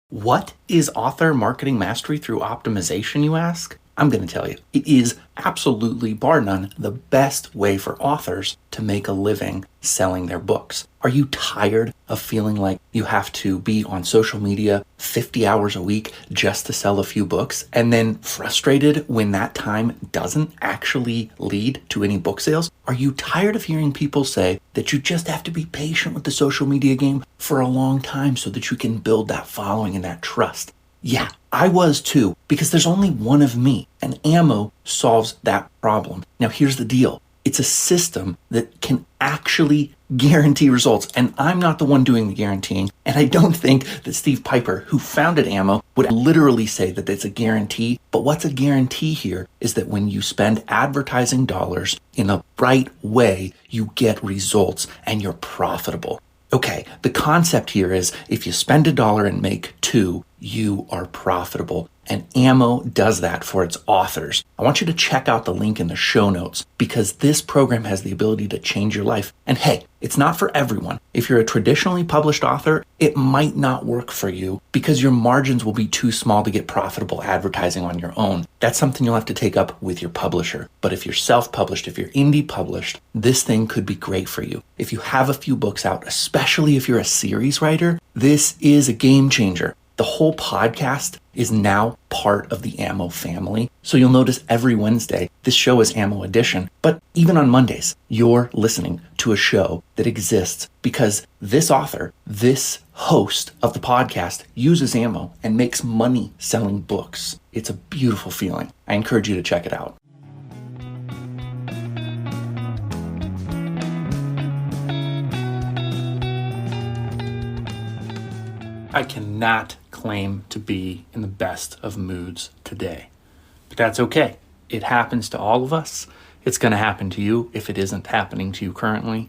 What is author marketing mastery through optimization, you ask? I'm going to tell you. It is absolutely, bar none, the best way for authors to make a living selling their books. Are you tired of feeling like you have to be on social media 50 hours a week just to sell a few books, and then frustrated when that time doesn't actually lead to any book sales? Are you tired of hearing people say that you just have to be patient with the social media game for a long time so that you can build that following and that trust? Yeah, I was too, because there's only one of me, and Ammo solves that problem. Now here's the deal. It's a system that can actually guarantee results, and I'm not the one doing the guaranteeing, and I don't think that Steve Piper, who founded Ammo, would literally say that it's a guarantee. But what's a guarantee here is that when you spend advertising dollars in a right way, you get results and you're profitable. Okay, the concept here is if you spend $1 and make $2, you are profitable. And Ammo does that for its authors. I want you to check out the link in the show notes because this program has the ability to change your life. And hey, it's not for everyone. If you're a traditionally published author, it might not work for you because your margins will be too small to get profitable advertising on your own. That's something you'll have to take up with your publisher. But if you're self-published, if you're indie published, this thing could be great for you. If you have a few books out, especially if you're a series writer, this is a game changer. The whole podcast is now part of the Ammo family. So you'll notice every Wednesday, this show is Ammo Edition. But even on Mondays, you're listening to a show that exists because this author, this host of the podcast uses Ammo and makes money selling books. It's a beautiful feeling. I encourage you to check it out. I cannot claim to be in the best of moods today, but that's okay. It happens to all of us. It's going to happen to you if it isn't happening to you currently.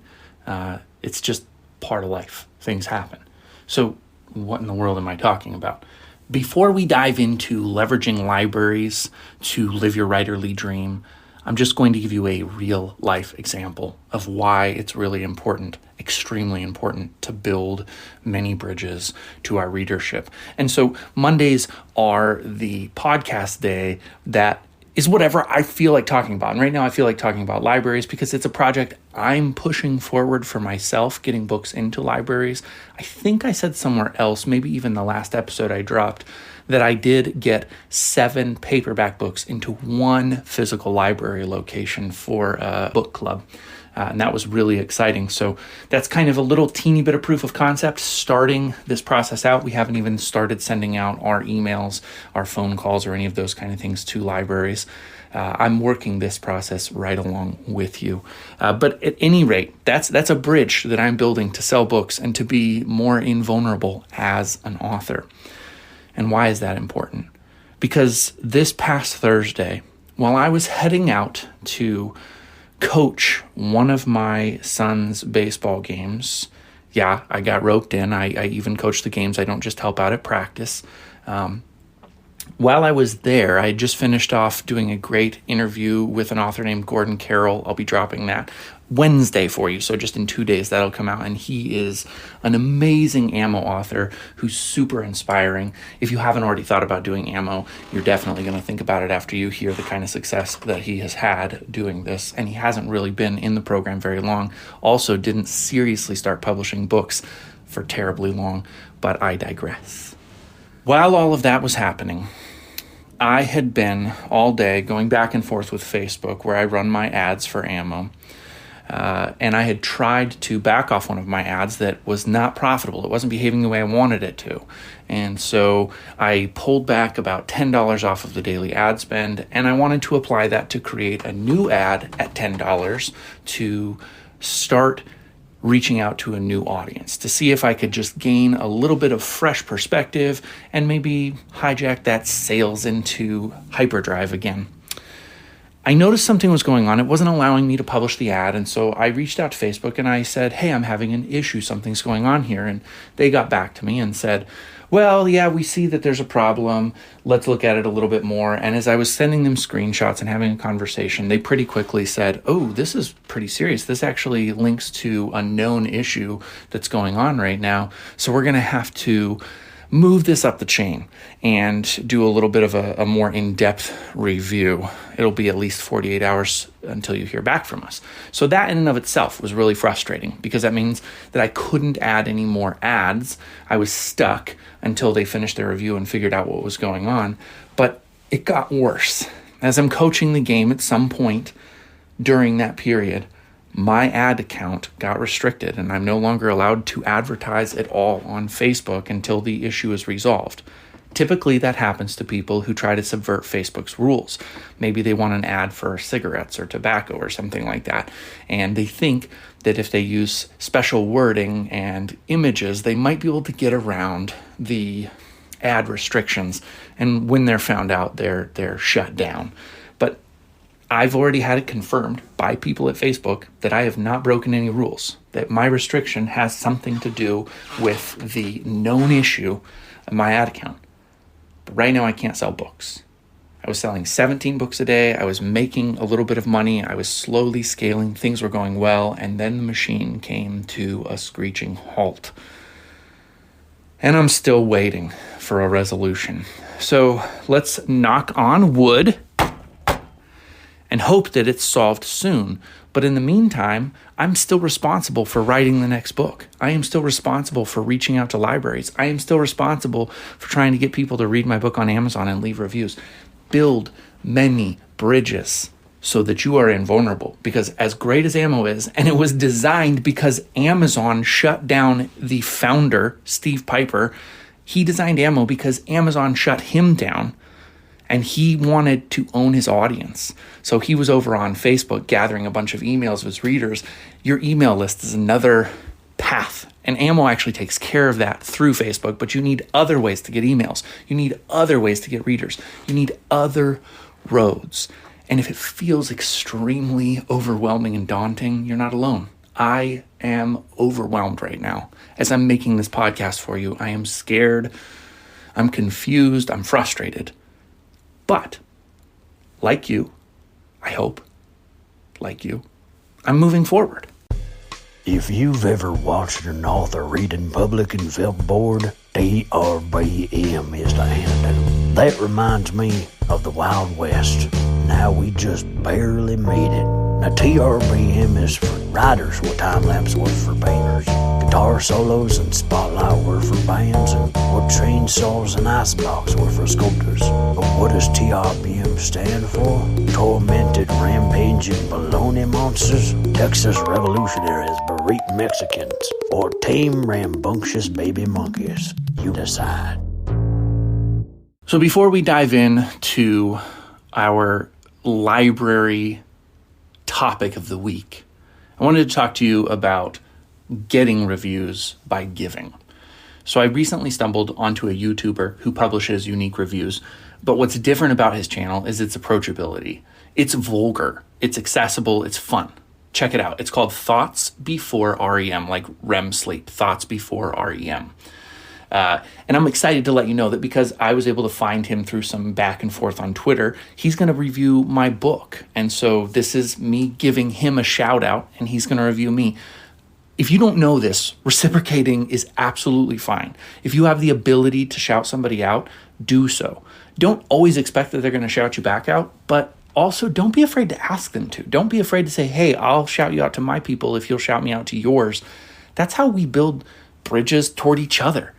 It's just part of life. Things happen. So what in the world am I talking about? Before we dive into leveraging libraries to live your writerly dream, I'm just going to give you a real life example of why it's really important, extremely important, to build many bridges to our readership. And so Mondays are the podcast day that is whatever I feel like talking about. And right now I feel like talking about libraries because it's a project I'm pushing forward for myself, getting books into libraries. I think I said somewhere else, maybe even the last episode I dropped, that I did get 7 paperback books into one physical library location for a book club. And that was really exciting. So that's kind of a little teeny bit of proof of concept starting this process out. We haven't even started sending out our emails, our phone calls, or any of those kind of things to libraries. I'm working this process right along with you. But at any rate, that's a bridge that I'm building to sell books and to be more invulnerable as an author. And why is that important? Because this past Thursday, while I was heading out to coach one of my son's baseball games, yeah, I got roped in. I even coach the games. I don't just help out at practice. While I was there, I had just finished off doing a great interview with an author named Gordon Carroll. I'll be dropping that Wednesday for you. So just in 2 days, that'll come out. And he is an amazing Ammo author who's super inspiring. If you haven't already thought about doing Ammo, you're definitely going to think about it after you hear the kind of success that he has had doing this. And he hasn't really been in the program very long. Also didn't seriously start publishing books for terribly long, but I digress. While all of that was happening, I had been all day going back and forth with Facebook where I run my ads for Ammo. And I had tried to back off one of my ads that was not profitable. It wasn't behaving the way I wanted it to. And so I pulled back about $10 off of the daily ad spend, and I wanted to apply that to create a new ad at $10 to start reaching out to a new audience, to see if I could just gain a little bit of fresh perspective and maybe hijack that sales into hyperdrive again. I noticed something was going on. It wasn't allowing me to publish the ad. And so I reached out to Facebook and I said, hey, I'm having an issue. Something's going on here. And they got back to me and said, well, yeah, we see that there's a problem. Let's look at it a little bit more. And as I was sending them screenshots and having a conversation, they pretty quickly said, oh, this is pretty serious. This actually links to a known issue that's going on right now. So we're going to have to move this up the chain and do a little bit of a more in-depth review. It'll be at least 48 hours until you hear back from us. So that in and of itself was really frustrating because that means that I couldn't add any more ads. I was stuck until they finished their review and figured out what was going on. But it got worse. As I'm coaching the game, at some point during that period, my ad account got restricted and I'm no longer allowed to advertise at all on Facebook until the issue is resolved. Typically, that happens to people who try to subvert Facebook's rules. Maybe they want an ad for cigarettes or tobacco or something like that, and they think that if they use special wording and images, they might be able to get around the ad restrictions, and when they're found out, they're shut down. But I've already had it confirmed by people at Facebook that I have not broken any rules, that my restriction has something to do with the known issue of my ad account. But right now I can't sell books. I was selling 17 books a day. I was making a little bit of money. I was slowly scaling. Things were going well. And then the machine came to a screeching halt. And I'm still waiting for a resolution. So let's knock on wood and hope that it's solved soon. But in the meantime, I'm still responsible for writing the next book. I am still responsible for reaching out to libraries. I am still responsible for trying to get people to read my book on Amazon and leave reviews. Build many bridges so that you are invulnerable. Because as great as Ammo is, and it was designed because Amazon shut down the founder, Steve Piper. He designed Ammo because Amazon shut him down. And he wanted to own his audience. So he was over on Facebook gathering a bunch of emails of his readers. Your email list is another path. And Ammo actually takes care of that through Facebook, but you need other ways to get emails. You need other ways to get readers. You need other roads. And if it feels extremely overwhelming and daunting, you're not alone. I am overwhelmed right now. As I'm making this podcast for you, I am scared. I'm confused. I'm frustrated. But, like you, I hope, like you, I'm moving forward. If you've ever watched an author read in public and felt bored, TRBM is the antidote. That reminds me of the Wild West. Now we just barely made it. Now TRBM is for writers what time-lapse was for painters. Guitar solos and spotlight were for bands, and what chainsaws and icebox were for sculptors. But what does TRBM stand for? Tormented, rampaging baloney monsters, Texas revolutionaries, bereaved Mexicans, or tame, rambunctious baby monkeys. You decide. So before we dive in to our library topic of the week, I wanted to talk to you about getting reviews by giving. So I recently stumbled onto a YouTuber who publishes unique reviews, but what's different about his channel is its approachability. It's vulgar, it's accessible, it's fun. Check it out. It's called Thoughts Before REM, like REM sleep, Thoughts Before REM. And I'm excited to let you know that because I was able to find him through some back and forth on Twitter, he's going to review my book. And so this is me giving him a shout out, and he's going to review me. If you don't know this, reciprocating is absolutely fine. If you have the ability to shout somebody out, do so. Don't always expect that they're going to shout you back out, but also don't be afraid to ask them to. Don't be afraid to say, hey, I'll shout you out to my people if you'll shout me out to yours. That's how we build bridges toward each other.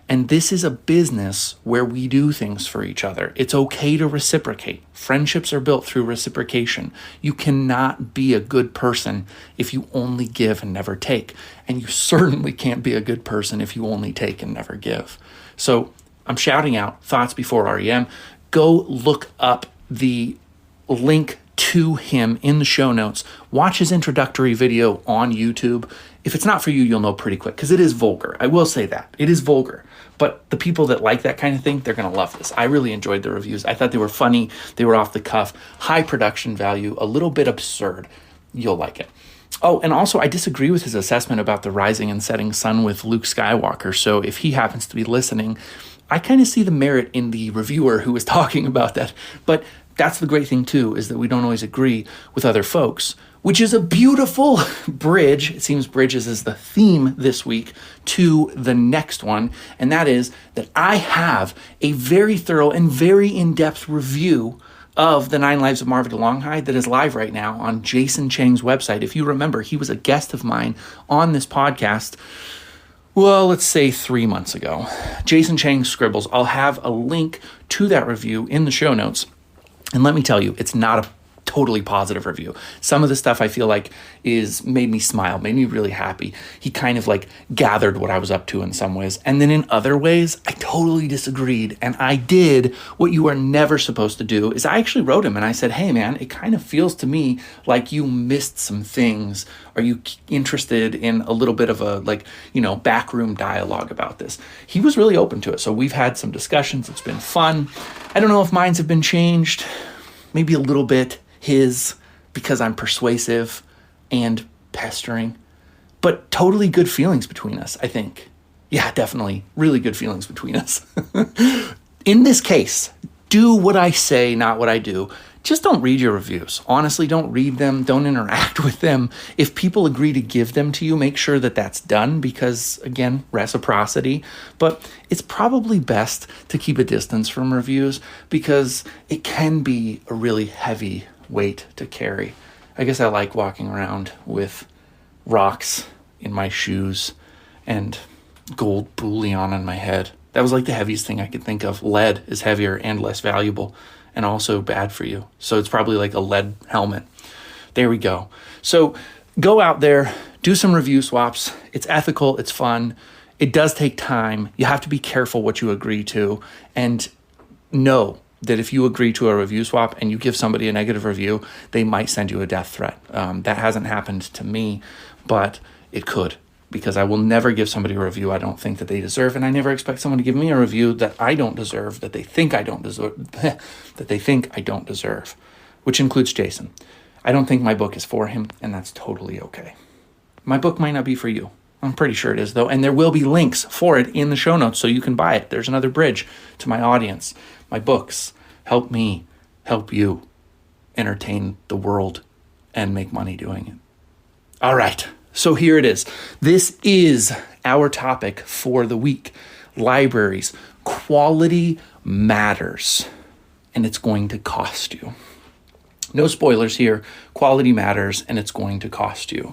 And this is a business where we do things for each other. It's okay to reciprocate. Friendships are built through reciprocation. You cannot be a good person if you only give and never take. And you certainly can't be a good person if you only take and never give. So I'm shouting out Thoughts Before REM. Go look up the link to him in the show notes. Watch his introductory video on YouTube. If it's not for you, you'll know pretty quick because it is vulgar. I will say that. It is vulgar. But the people that like that kind of thing, they're going to love this. I really enjoyed the reviews. I thought they were funny. They were off the cuff. High production value. A little bit absurd. You'll like it. Oh, and also I disagree with his assessment about the rising and setting sun with Luke Skywalker. So if he happens to be listening, I kind of see the merit in the reviewer who was talking about that. But that's the great thing too, is that we don't always agree with other folks, which is a beautiful bridge. It seems bridges is the theme this week to the next one. And that is that I have a very thorough and very in-depth review of The 9 Lives of Marva DeLonghi that is live right now on Jason Cheng's website. If you remember, he was a guest of mine on this podcast, well, let's say 3 months ago. Jason Cheng Scribbles. I'll have a link to that review in the show notes. And let me tell you, it's not a totally positive review. Some of the stuff I feel like is made me smile, made me really happy. He kind of like gathered what I was up to in some ways. And then in other ways, I totally disagreed. And I did what you are never supposed to do, is I actually wrote him and I said, hey man, it kind of feels to me like you missed some things. Are you interested in a little bit of a backroom dialogue about this? He was really open to it. So we've had some discussions. It's been fun. I don't know if minds have been changed, maybe a little bit. His, because I'm persuasive and pestering, but totally good feelings between us, I think. Yeah, definitely. Really good feelings between us. In this case, do what I say, not what I do. Just don't read your reviews. Honestly, don't read them. Don't interact with them. If people agree to give them to you, make sure that that's done because, again, reciprocity. But it's probably best to keep a distance from reviews because it can be a really heavy weight to carry. I guess I like walking around with rocks in my shoes and gold bullion on my head. That was like the heaviest thing I could think of. Lead is heavier and less valuable and also bad for you. So it's probably like a lead helmet. There we go. So go out there, do some review swaps. It's ethical. It's fun. It does take time. You have to be careful what you agree to, and know that if you agree to a review swap and you give somebody a negative review, they might send you a death threat. That hasn't happened to me, but it could, because I will never give somebody a review I don't think that they deserve, and I never expect someone to give me a review that I don't deserve, that they think I don't deserve, that they think I don't deserve, which includes Jason. I don't think my book is for him, and that's totally okay. My book might not be for you. I'm pretty sure it is, though, and there will be links for it in the show notes so you can buy it. There's another bridge to my audience. My books help me help you entertain the world and make money doing it. All right, so here it is. This is our topic for the week. Libraries. Quality matters, and it's going to cost you. No spoilers here. Quality matters, and it's going to cost you.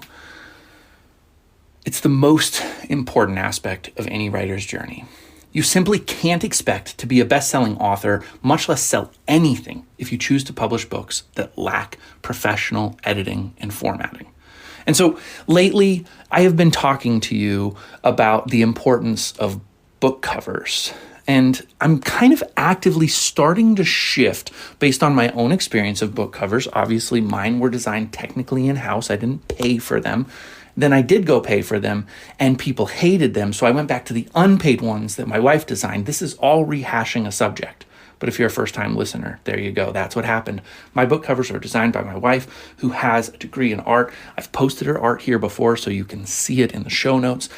It's the most important aspect of any writer's journey. You simply can't expect to be a best-selling author, much less sell anything, if you choose to publish books that lack professional editing and formatting. And so lately, I have been talking to you about the importance of book covers. And I'm kind of actively starting to shift based on my own experience of book covers. Obviously, mine were designed technically in-house. I didn't pay for them. Then I did go pay for them, and people hated them, so I went back to the unpaid ones that my wife designed. This is all rehashing a subject. But if you're a first-time listener, there you go. That's what happened. My book covers are designed by my wife, who has a degree in art. I've posted her art here before, so you can see it in the show notes.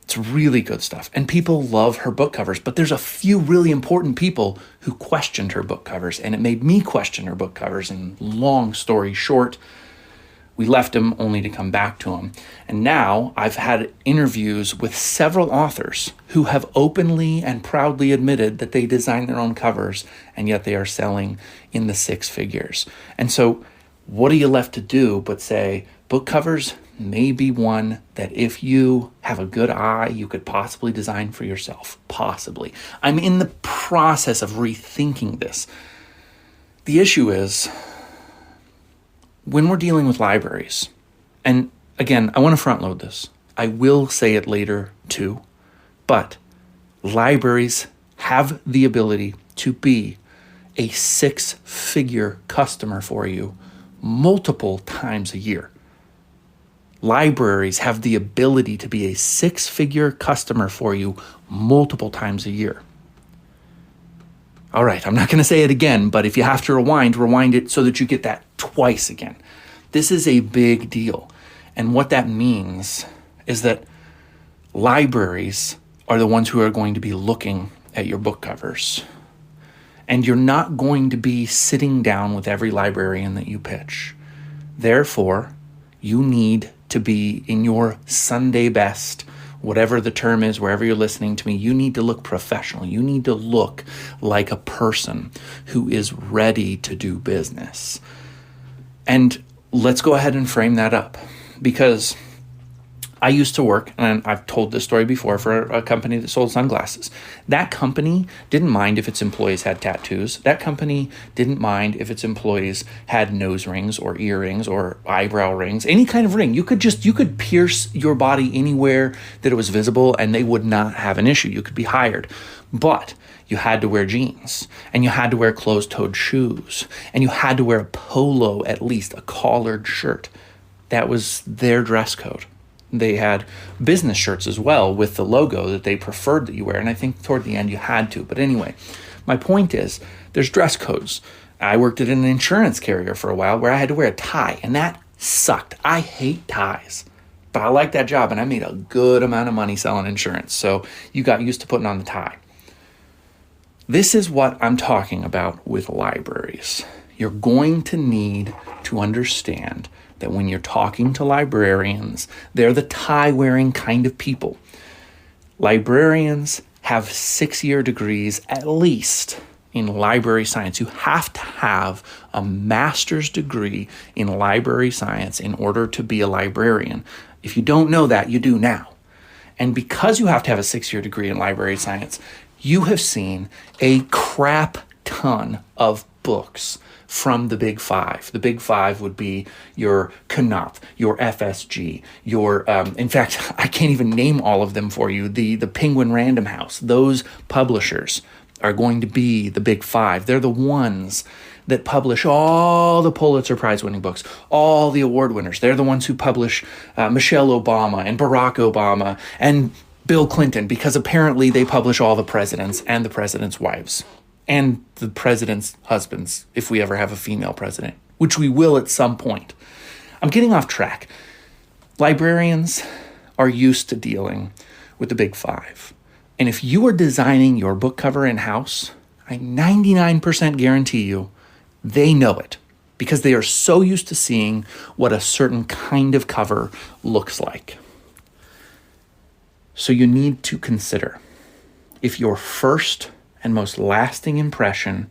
It's really good stuff. And people love her book covers, but there's a few really important people who questioned her book covers, and it made me question her book covers. And long story short, we left them only to come back to them. And now I've had interviews with several authors who have openly and proudly admitted that they design their own covers, and yet they are selling in the six figures. And so what are you left to do but say, book covers may be one that if you have a good eye, you could possibly design for yourself. Possibly. I'm in the process of rethinking this. The issue is, when we're dealing with libraries, and again, I want to front load this. I will say it later too, but libraries have the ability to be a six-figure customer for you multiple times a year. Libraries have the ability to be a six-figure customer for you multiple times a year. All right, I'm not going to say it again, but if you have to rewind it so that you get that twice again. This is a big deal. And what that means is that libraries are the ones who are going to be looking at your book covers. And you're not going to be sitting down with every librarian that you pitch. Therefore, you need to be in your Sunday best, whatever the term is, wherever you're listening to me. You need to look professional. You need to look like a person who is ready to do business. And let's go ahead and frame that up, because I used to work, and I've told this story before, for a company that sold sunglasses. That company didn't mind if its employees had tattoos. That company didn't mind if its employees had nose rings or earrings or eyebrow rings, any kind of ring. You could pierce your body anywhere that it was visible, and they would not have an issue. You could be hired. But you had to wear jeans, and you had to wear closed-toed shoes, and you had to wear a polo, at least a collared shirt. That was their dress code. They had business shirts as well with the logo that they preferred that you wear. And I think toward the end you had to. But anyway, my point is there's dress codes. I worked at an insurance carrier for a while where I had to wear a tie, and that sucked. I hate ties, but I liked that job, and I made a good amount of money selling insurance. So you got used to putting on the tie. This is what I'm talking about with libraries. You're going to need to understand that when you're talking to librarians, they're the tie-wearing kind of people. Librarians have 6-year degrees at least in library science. You have to have a master's degree in library science in order to be a librarian. If you don't know that, you do now. And because you have to have a 6-year degree in library science, you have seen a crap ton of books from the Big Five. The Big Five would be your Knopf, your FSG, your, in fact, I can't even name all of them for you. The Penguin Random House, those publishers are going to be the Big Five. They're the ones that publish all the Pulitzer Prize-winning books, all the award winners. They're the ones who publish Michelle Obama and Barack Obama and Bill Clinton, because apparently they publish all the presidents and the president's wives. And the president's husbands, if we ever have a female president, which we will at some point. I'm getting off track. Librarians are used to dealing with the Big Five. And if you are designing your book cover in-house, I 99% guarantee you they know it, because they are so used to seeing what a certain kind of cover looks like. So you need to consider, if your first and most lasting impression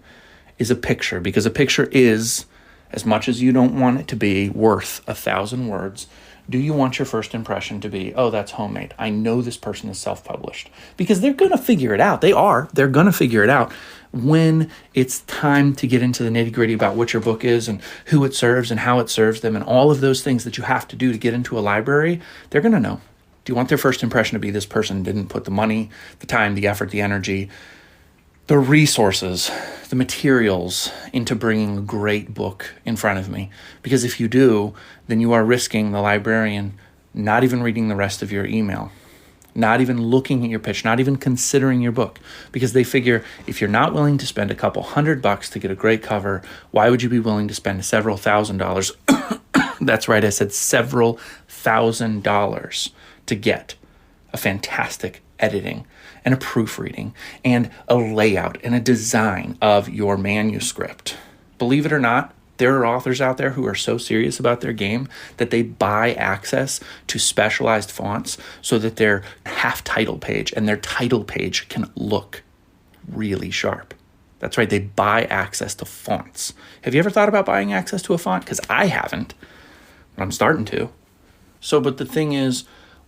is a picture, because a picture is, as much as you don't want it to be, worth 1,000 words, do you want your first impression to be, oh, that's homemade. I know this person is self-published. Because they're going to figure it out. They're going to figure it out when it's time to get into the nitty-gritty about what your book is and who it serves and how it serves them and all of those things that you have to do to get into a library. They're going to know. Do you want their first impression to be this person didn't put the money, the time, the effort, the energy, the resources, the materials into bringing a great book in front of me? Because if you do, then you are risking the librarian not even reading the rest of your email, not even looking at your pitch, not even considering your book, because they figure if you're not willing to spend a couple $100 to get a great cover, why would you be willing to spend several $1,000s? That's right, I said several $1,000s to get a fantastic editing and a proofreading and a layout and a design of your manuscript. Believe it or not, there are authors out there who are so serious about their game that they buy access to specialized fonts so that their half title page and their title page can look really sharp. That's right, they buy access to fonts. Have you ever thought about buying access to a font? Because I haven't, but I'm starting to. But the thing is,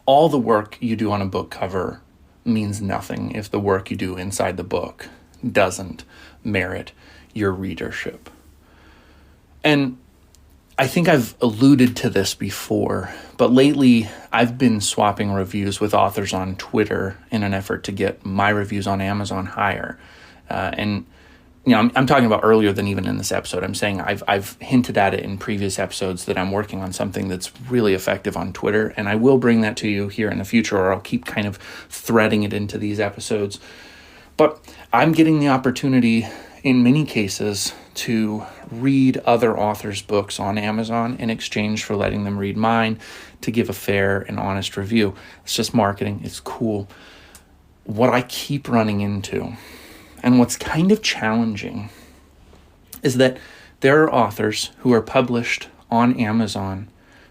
all the work you do on a book cover means nothing if the work you do inside the book doesn't merit your readership. And I think I've alluded to this before, but lately I've been swapping reviews with authors on Twitter in an effort to get my reviews on Amazon higher. And you know, I'm talking about earlier than even in this episode. I'm saying I've hinted at it in previous episodes that I'm working on something that's really effective on Twitter, and I will bring that to you here in the future, or I'll keep kind of threading it into these episodes. But I'm getting the opportunity in many cases to read other authors' books on Amazon in exchange for letting them read mine, to give a fair and honest review. It's just marketing. It's cool. What I keep running into, And what's kind of challenging is that there are authors who are published on Amazon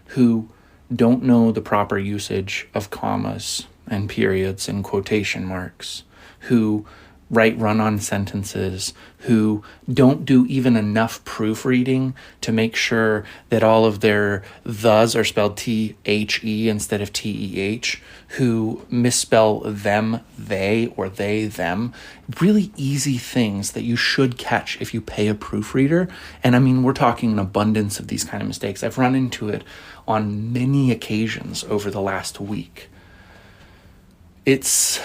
who don't know the proper usage of commas and periods and quotation marks, who write run-on sentences, who don't do even enough proofreading to make sure that all of their thes are spelled T-H-E instead of T-E-H, who misspell them, they, or they, them. Really easy things that you should catch if you pay a proofreader. And I mean, we're talking an abundance of these kind of mistakes. I've run into it on many occasions over the last week. It's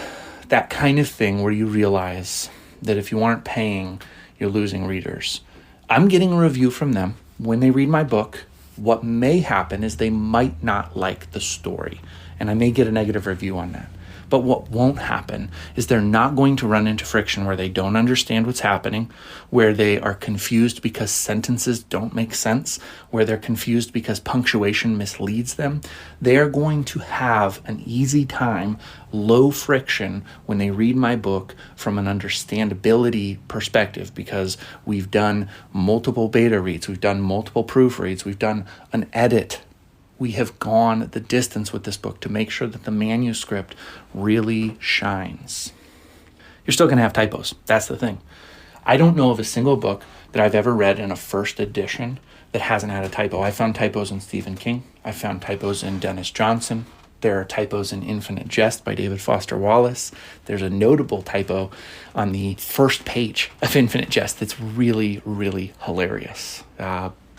that kind of thing where you realize that if you aren't paying, you're losing readers. I'm getting a review from them. When they read my book, what may happen is they might not like the story, and I may get a negative review on that. But what won't happen is they're not going to run into friction where they don't understand what's happening, where they are confused because sentences don't make sense, where they're confused because punctuation misleads them. They are going to have an easy time, low friction, when they read my book from an understandability perspective, because we've done multiple beta reads, we've done multiple proofreads, we've done an edit. We have gone the distance with this book to make sure that the manuscript really shines. You're still going to have typos. That's the thing. I don't know of a single book that I've ever read in a first edition that hasn't had a typo. I found typos in Stephen King. I found typos in Dennis Johnson. There are typos in Infinite Jest by David Foster Wallace. There's a notable typo on the first page of Infinite Jest that's really, really hilarious.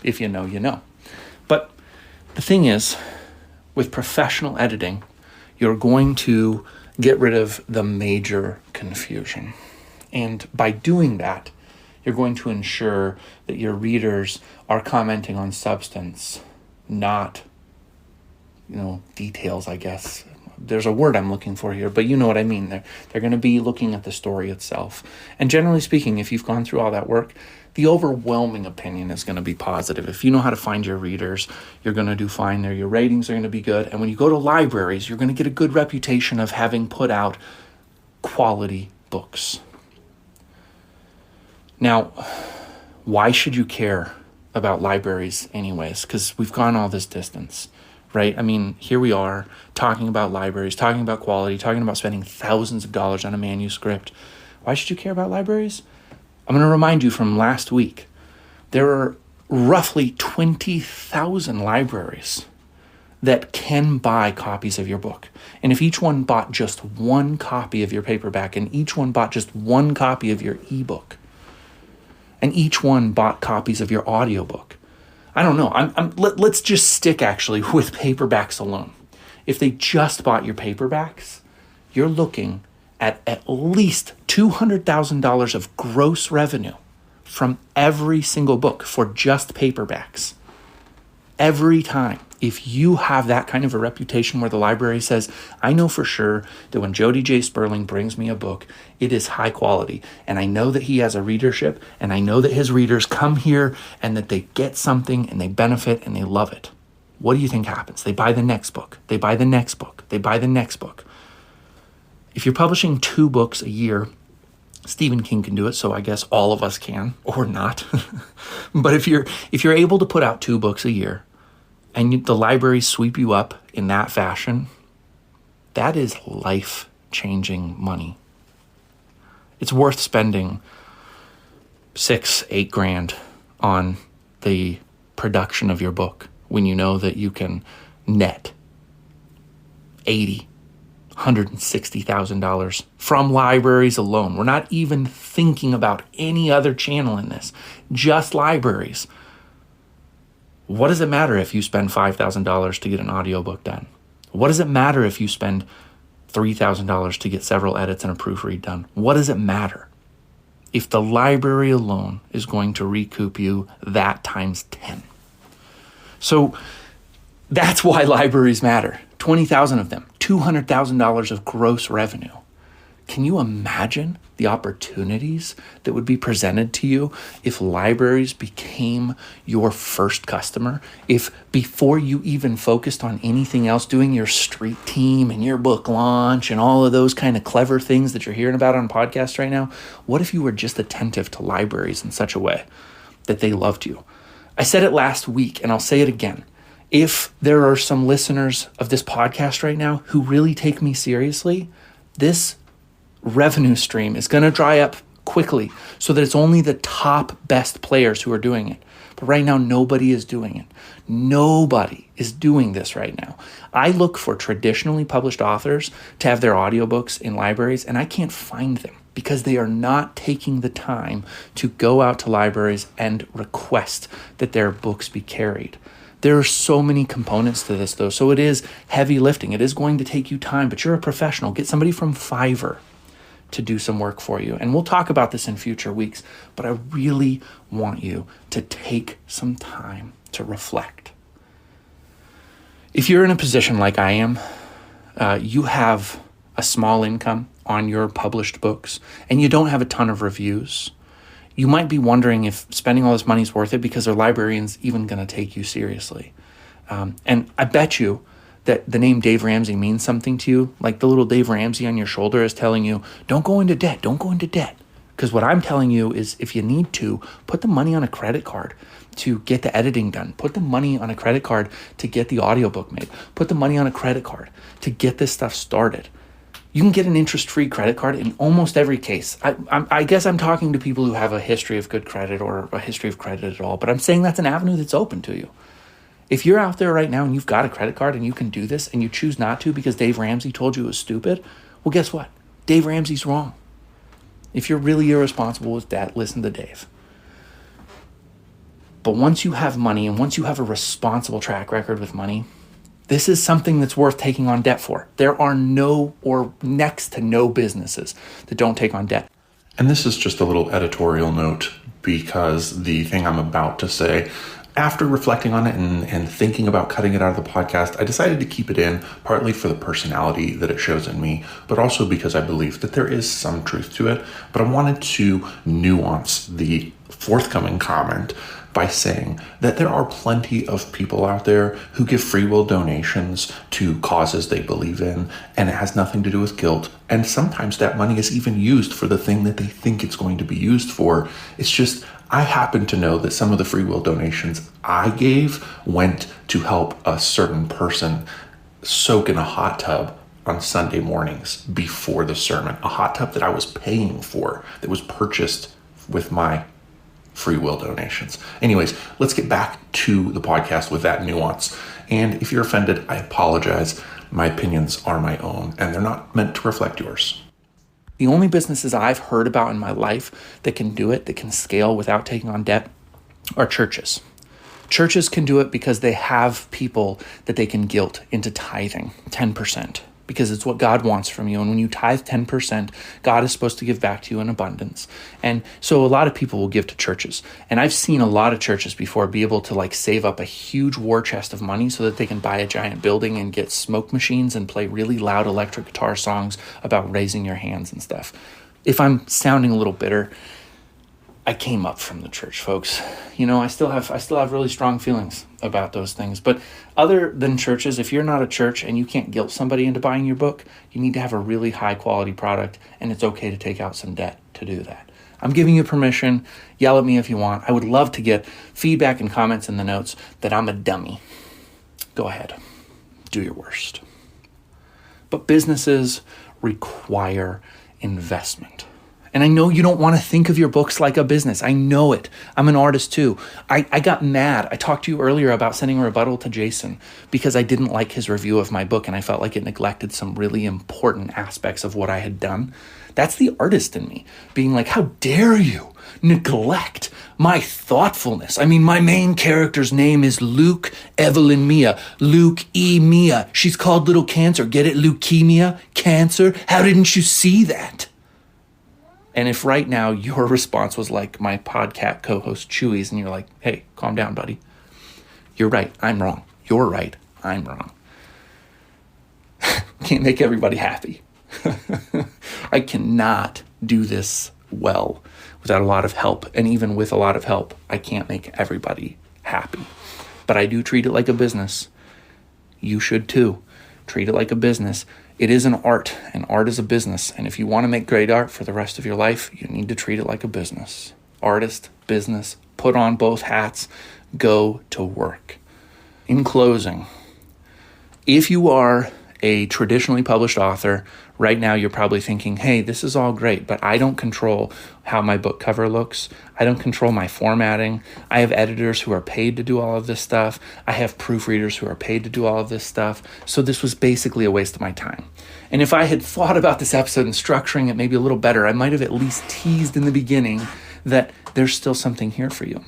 If you know, you know. But the thing is, with professional editing, you're going to get rid of the major confusion. And by doing that, you're going to ensure that your readers are commenting on substance, not, details, I guess. There's a word I'm looking for here, but you know what I mean. They're going to be looking at the story itself. And generally speaking, if you've gone through all that work, the overwhelming opinion is going to be positive. If you know how to find your readers, you're going to do fine there. Your ratings are going to be good. And when you go to libraries, you're going to get a good reputation of having put out quality books. Now, why should you care about libraries anyways? Because we've gone all this distance, right? I mean, here we are talking about libraries, talking about quality, talking about spending thousands of dollars on a manuscript. Why should you care about libraries? I'm going to remind you from last week, there are roughly 20,000 libraries that can buy copies of your book. And if each one bought just one copy of your paperback, and each one bought just one copy of your ebook, and each one bought copies of your audiobook, I don't know. Let's just stick actually with paperbacks alone. If they just bought your paperbacks, you're looking at least $200,000 of gross revenue from every single book for just paperbacks. Every time. If you have that kind of a reputation where the library says, I know for sure that when Jody J. Sperling brings me a book, it is high quality. And I know that he has a readership, and I know that his readers come here and that they get something and they benefit and they love it. What do you think happens? They buy the next book. They buy the next book. They buy the next book. If you're publishing 2 books a year, Stephen King can do it, so I guess all of us can, or not. But if you're able to put out 2 books a year, and the libraries sweep you up in that fashion, that is life-changing money. It's worth spending $6-8 grand on the production of your book when you know that you can net $160,000 from libraries alone. We're not even thinking about any other channel in this, just libraries. What does it matter if you spend $5,000 to get an audiobook done? What does it matter if you spend $3,000 to get several edits and a proofread done? What does it matter if the library alone is going to recoup you that times 10? So that's why libraries matter. 20,000 of them, $200,000 of gross revenue. Can you imagine the opportunities that would be presented to you if libraries became your first customer? If before you even focused on anything else, doing your street team and your book launch and all of those kind of clever things that you're hearing about on podcasts right now, what if you were just attentive to libraries in such a way that they loved you? I said it last week and I'll say it again. If there are some listeners of this podcast right now who really take me seriously, this revenue stream is going to dry up quickly so that it's only the top best players who are doing it. But right now, nobody is doing it. Nobody is doing this right now. I look for traditionally published authors to have their audiobooks in libraries, and I can't find them because they are not taking the time to go out to libraries and request that their books be carried. There are so many components to this, though. So it is heavy lifting. It is going to take you time, but you're a professional. Get somebody from Fiverr to do some work for you. And we'll talk about this in future weeks, but I really want you to take some time to reflect. If you're in a position like I am, you have a small income on your published books and you don't have a ton of reviews, you might be wondering if spending all this money is worth it because are librarians even going to take you seriously? And I bet you that the name Dave Ramsey means something to you, like the little Dave Ramsey on your shoulder is telling you, don't go into debt, don't go into debt. Because what I'm telling you is if you need to, put the money on a credit card to get the editing done. Put the money on a credit card to get the audiobook made. Put the money on a credit card to get this stuff started. You can get an interest-free credit card in almost every case. I guess I'm talking to people who have a history of good credit or a history of credit at all, but I'm saying that's an avenue that's open to you. If you're out there right now and you've got a credit card and you can do this and you choose not to because Dave Ramsey told you it was stupid, well, guess what? Dave Ramsey's wrong. If you're really irresponsible with debt, listen to Dave. But once you have money and once you have a responsible track record with money, this is something that's worth taking on debt for. There are no or next to no businesses that don't take on debt. And this is just a little editorial note because the thing I'm about to say, after reflecting on it and thinking about cutting it out of the podcast, I decided to keep it in, partly for the personality that it shows in me, but also because I believe that there is some truth to it. But I wanted to nuance the forthcoming comment by saying that there are plenty of people out there who give free will donations to causes they believe in, and it has nothing to do with guilt. And sometimes that money is even used for the thing that they think it's going to be used for. It's just, I happen to know that some of the free will donations I gave went to help a certain person soak in a hot tub on Sunday mornings before the sermon, a hot tub that I was paying for, that was purchased with my free will donations. Anyways, let's get back to the podcast with that nuance. And if you're offended, I apologize. My opinions are my own, and they're not meant to reflect yours. The only businesses I've heard about in my life that can do it, that can scale without taking on debt, are churches. Churches can do it because they have people that they can guilt into tithing 10%. Because it's what God wants from you. And when you tithe 10%, God is supposed to give back to you in abundance. And so a lot of people will give to churches. And I've seen a lot of churches before be able to save up a huge war chest of money so that they can buy a giant building and get smoke machines and play really loud electric guitar songs about raising your hands and stuff. If I'm sounding a little bitter, I came up from the church, folks. I still have really strong feelings about those things. But other than churches, if you're not a church and you can't guilt somebody into buying your book, you need to have a really high quality product, and it's okay to take out some debt to do that. I'm giving you permission. Yell at me if you want. I would love to get feedback and comments in the notes that I'm a dummy. Go ahead. Do your worst. But businesses require investment. And I know you don't want to think of your books like a business. I know it. I'm an artist too. I got mad. I talked to you earlier about sending a rebuttal to Jason because I didn't like his review of my book and I felt like it neglected some really important aspects of what I had done. That's the artist in me being like, how dare you neglect my thoughtfulness? I mean, my main character's name is Luke Evelyn Mia. Luke E. Mia. She's called Little Cancer. Get it? Leukemia? Cancer? How didn't you see that? And if right now your response was like my podcast co-host Chewy's and you're like, hey, calm down, buddy. You're right, I'm wrong. You're right, I'm wrong. Can't make everybody happy. I cannot do this well without a lot of help. And even with a lot of help, I can't make everybody happy. But I do treat it like a business. You should too. Treat it like a business. It is an art, and art is a business. And if you want to make great art for the rest of your life, you need to treat it like a business. Artist, business, put on both hats, go to work. In closing, if you are a traditionally published author, right now you're probably thinking, hey, this is all great, but I don't control how my book cover looks. I don't control my formatting. I have editors who are paid to do all of this stuff. I have proofreaders who are paid to do all of this stuff. So this was basically a waste of my time. And if I had thought about this episode and structuring it maybe a little better, I might have at least teased in the beginning that there's still something here for you.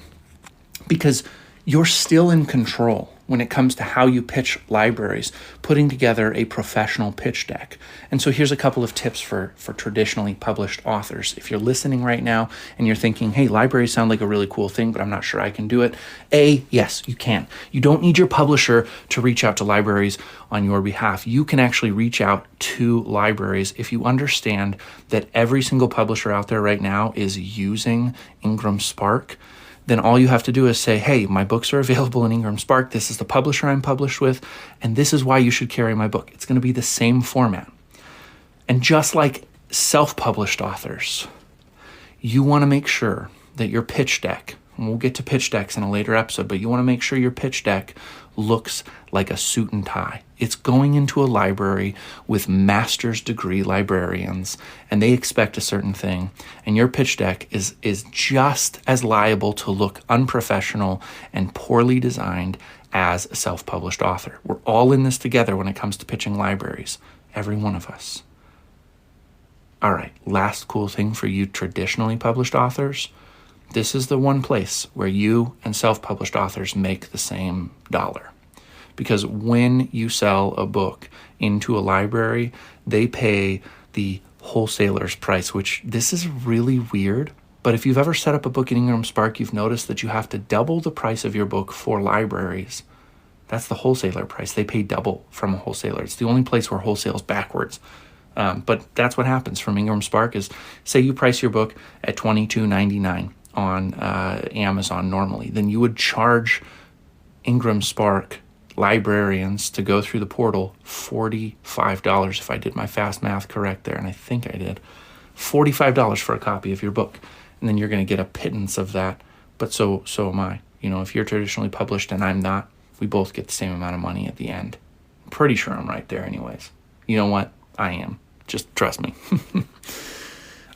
Because you're still in control when it comes to how you pitch libraries, putting together a professional pitch deck. And so here's a couple of tips for traditionally published authors. If you're listening right now and you're thinking, hey, libraries sound like a really cool thing, but I'm not sure I can do it. Yes, you can. You don't need your publisher to reach out to libraries on your behalf. You can actually reach out to libraries if you understand that every single publisher out there right now is using Ingram Spark. Then all you have to do is say, hey, my books are available in Ingram Spark. This is the publisher I'm published with, and this is why you should carry my book. It's going to be the same format. And just like self-published authors, you want to make sure that your pitch deck, and we'll get to pitch decks in a later episode, but you want to make sure your pitch deck looks like a suit and tie. It's going into a library with master's degree librarians, and they expect a certain thing. And your pitch deck is just as liable to look unprofessional and poorly designed as a self-published author. We're all in this together when it comes to pitching libraries, every one of us. All right, last cool thing for you traditionally published authors. This is the one place where you and self-published authors make the same dollar. Because when you sell a book into a library, they pay the wholesaler's price, which this is really weird. But if you've ever set up a book in Ingram Spark, you've noticed that you have to double the price of your book for libraries. That's the wholesaler price. They pay double from a wholesaler. It's the only place where wholesale's backwards. But that's what happens from Ingram Spark is, say you price your book at $22.99 on Amazon normally, then you would charge Ingram Spark librarians to go through the portal $45, if I did my fast math correct there, and I think I did. $45 for a copy of your book, and then you're going to get a pittance of that, but so am I. You know, if you're traditionally published and I'm not, we both get the same amount of money at the end. I'm pretty sure I'm right there anyways. You know what? I am. Just trust me.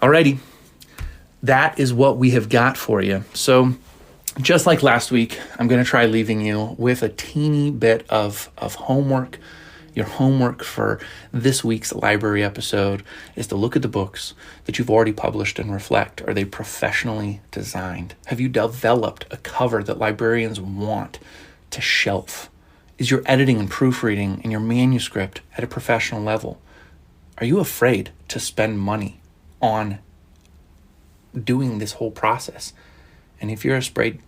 Alrighty. That is what we have got for you. So just like last week, I'm going to try leaving you with a teeny bit of homework. Your homework for this week's library episode is to look at the books that you've already published and reflect. Are they professionally designed? Have you developed a cover that librarians want to shelf? Is your editing and proofreading in your manuscript at a professional level? Are you afraid to spend money on doing this whole process? And if you're afraid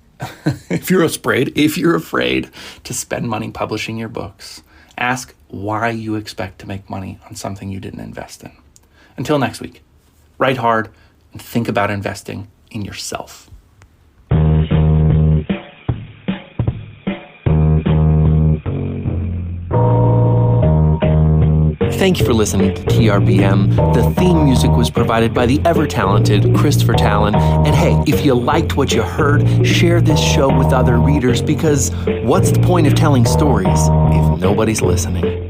to spend money publishing your books, ask why you expect to make money on something you didn't invest in. Until next week, write hard and think about investing in yourself. Thank you for listening to TRBM. The theme music was provided by the ever-talented Christopher Talon. And hey, if you liked what you heard, share this show with other readers, because what's the point of telling stories if nobody's listening?